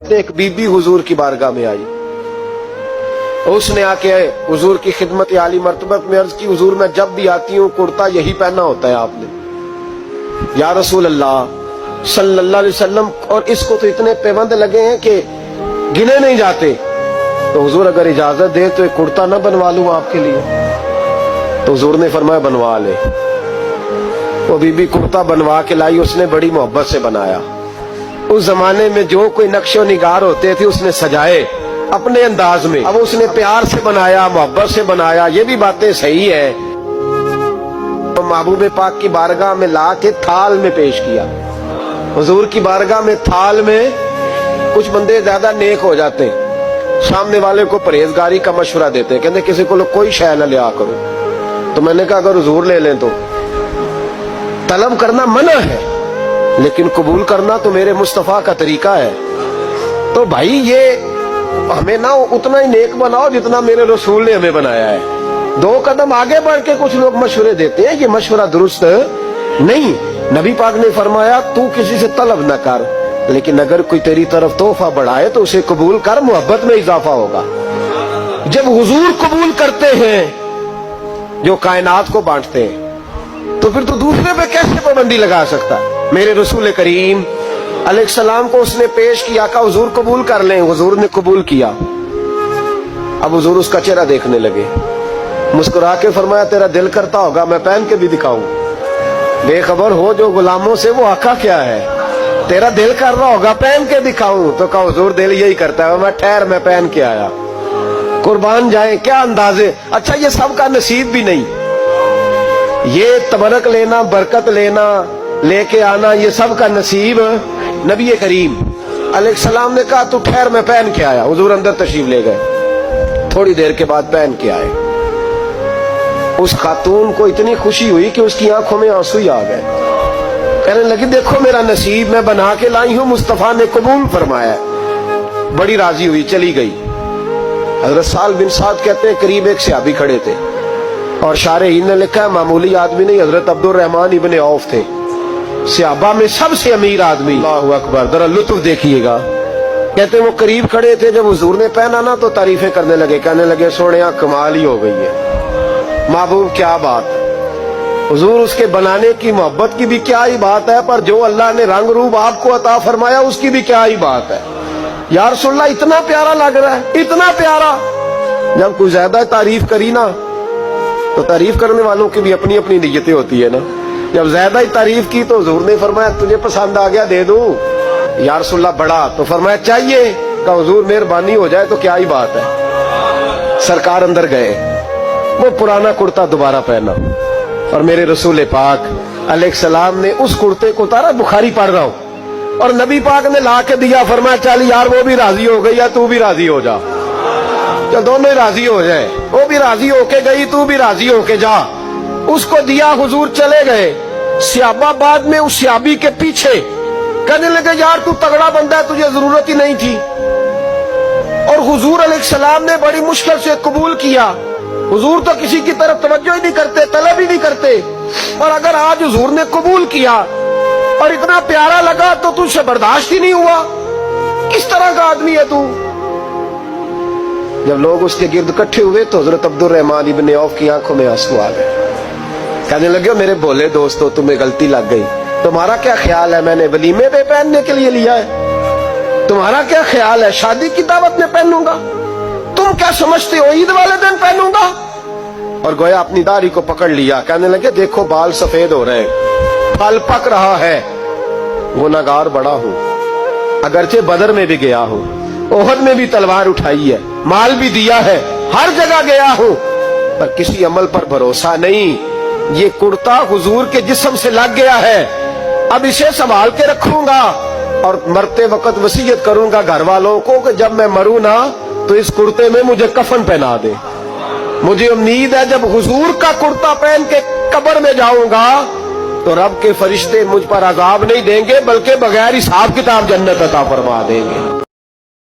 ایک बीबी हुजूर की बारगाह में आई, उसने आके हुजूर की खिदमत आली मर्तबत में अर्ज की, हुजूर मैं जब भी आती हूँ कुर्ता यही पहना होता है आपने। या रसूल अल्लाह सल्लल्लाहु अलैहि वसल्लम, और इसको तो इतने पैबंद लगे हैं कि गिने नहीं जाते, तो हुजूर अगर इजाजत दे तो एक कुर्ता न बनवा लूं आपके लिए? तो हुजूर ने फरमाया बनवा ले। वो बीबी कुर्ता बनवा के लाई, उसने बड़ी मोहब्बत से बनाया। उस जमाने में जो कोई नक्शो निगार होते थे उसने सजाए अपने अंदाज में, अब उसने प्यार से बनाया, मोहब्बत से बनाया, ये भी बातें सही है। तो महबूब पाक की बारगाह में ला के थाल में पेश किया। हुजूर की बारगाह में थाल में, कुछ बंदे ज्यादा नेक हो जाते हैं, सामने वाले को परहेजगारी का मशवरा देते हैं, कहते किसी को कोई शय न लिया करो। तो मैंने कहा अगर हुजूर ले लें तो तलब करना मना है, लेकिन कबूल करना तो मेरे मुस्तफा का तरीका है। तो भाई ये हमें ना उतना ही नेक बनाओ जितना मेरे रसूल ने हमें बनाया है। दो कदम आगे बढ़ के कुछ लोग मशवरे देते हैं, ये मशवरा दुरुस्त नहीं। नबी पाक ने फरमाया तू किसी से तलब न कर, लेकिन अगर कोई तेरी तरफ तोहफा बढ़ाए तो उसे कबूल कर, मोहब्बत में इजाफा होगा। जब हुजूर कबूल करते हैं जो कायनात को बांटते हैं, तो फिर तो दूसरे पे कैसे पाबंदी लगा सकता? मेरे रसूल करीम अलैहिस्सलाम को उसने पेश किया, का हुजूर कबूल कर लें। हुजूर ने कबूल किया। अब हुजूर उसका चेहरा देखने लगे, मुस्कुरा के फरमाया तेरा दिल करता होगा मैं पहन के भी दिखाऊं? बेखबर हो जो गुलामों से वो आका क्या है, तेरा दिल कर रहा होगा पहन के दिखाऊं? तो कहा हुजूर दिल यही करता है, मैं ठहर मैं पहन के आया। कुर्बान जाए क्या अंदाजे। अच्छा ये सबका नसीब भी नहीं, ये तबरक लेना, बरकत लेना, लेके आना, ये सब का नसीब नबी करीम अलैहिस्सलाम ने कहा तू ठहर मैं पहन के आया। हुजूर अंदर तशरीफ ले गए, थोड़ी देर के बाद पहन के आए। उस खातून को इतनी खुशी हुई कि उसकी आंखों में आंसू ही आ गए। कहने लगी देखो मेरा नसीब मैं बना के लाई हूं, मुस्तफा ने कबूल फरमाया। बड़ी राजी हुई, चली गई। हजरत साल बिन साद कहते हैं करीब एक सहाबी खड़े थे, और शारहीन ने लिखा है मामूली आदमी नहीं, हजरत अब्दुल रहमान इब्ने औफ थे, सहाबा में सबसे अमीर आदमी। अल्लाहु अकबर, जरा लुत्फ देखिएगा। कहते वो करीब खड़े थे, जब हुजूर ने पहना ना तो तारीफें करने लगे, कहने लगे सोने कमाल ही हो गई है, महबूब क्या बात। हुजूर उसके बनाने की मोहब्बत की भी क्या ही बात है, पर जो अल्लाह ने रंग रूप आपको अता फरमाया उसकी भी क्या ही बात है। या रसूलल्लाह इतना प्यारा लग रहा है, इतना प्यारा। जब कोई ज्यादा तारीफ करी ना तो तारीफ करने वालों की भी अपनी अपनी नीयतें होती है ना। जब ज्यादा ही तारीफ की तो हुजूर ने फरमाया तुझे पसंद आ गया दे दूं? या रसूलल्लाह बड़ा, तो फरमाया चाहिए? का हुजूर मेहरबानी हो जाए तो क्या ही बात है। सरकार अंदर गए, वो पुराना कुर्ता दोबारा पहना, और मेरे रसूल पाक अलैहिस्सलाम ने उस कुर्ते को उतारा। बुखारी पढ़ रहा हूं, और नबी पाक ने ला के दिया, फरमाया चल यार वो भी राजी हो गई, या तू भी राजी हो जा, जो दोनों ही राजी हो जाए। वो भी राजी होके गई, तू भी राजी होके जा। उसको दिया, हुजूर चले गए। सहाबा बाद में उस सहाबी के पीछे कहने लगे यार तू तगड़ा बंदा है, तुझे जरूरत ही नहीं थी। और हुजूर अलैहिस्सलाम ने बड़ी मुश्किल से कबूल किया। हुजूर तो किसी की तरफ तवज्जो ही नहीं करते, तलब ही नहीं करते, और अगर आज हुजूर ने कबूल किया और इतना प्यारा लगा तो तुझसे बर्दाश्त ही नहीं हुआ। किस तरह का आदमी है तू? जब लोग उसके गिर्द इकट्ठे हुए तो हजरत अब्दुल रहमान इब्ने औफ की आंखों में आंसू आ गए। कहने लगे मेरे भोले दोस्तों तुम्हें गलती लग गई, तुम्हारा क्या ख्याल है मैंने वलीमे पे पहनने के लिए लिया है? तुम्हारा क्या ख्याल है शादी की दावत में पहनूंगा? तुम क्या समझते हो ईद वाले दिन पहनूंगा? और गोया अपनी दाढ़ी को पकड़ लिया। कहने लगे देखो बाल सफेद हो रहे हैं, फल पक रहा है, गुनाहगार बड़ा हूं, अगरचे बदर में भी गया हूं, ओहद में भी तलवार उठाई है, माल भी दिया है, हर जगह गया हूं, पर किसी अमल पर भरोसा नहीं। ये कुर्ता हुजूर के जिस्म से लग गया है, अब इसे संभाल के रखूंगा, और मरते वक्त वसीयत करूंगा घर वालों को कि जब मैं मरूं ना तो इस कुर्ते में मुझे कफन पहना दे। मुझे उम्मीद है जब हुजूर का कुर्ता पहन के कब्र में जाऊंगा तो रब के फरिश्ते मुझ पर अजाब नहीं देंगे, बल्कि बगैर हिसाब किताब जन्नत अता फरमा देंगे।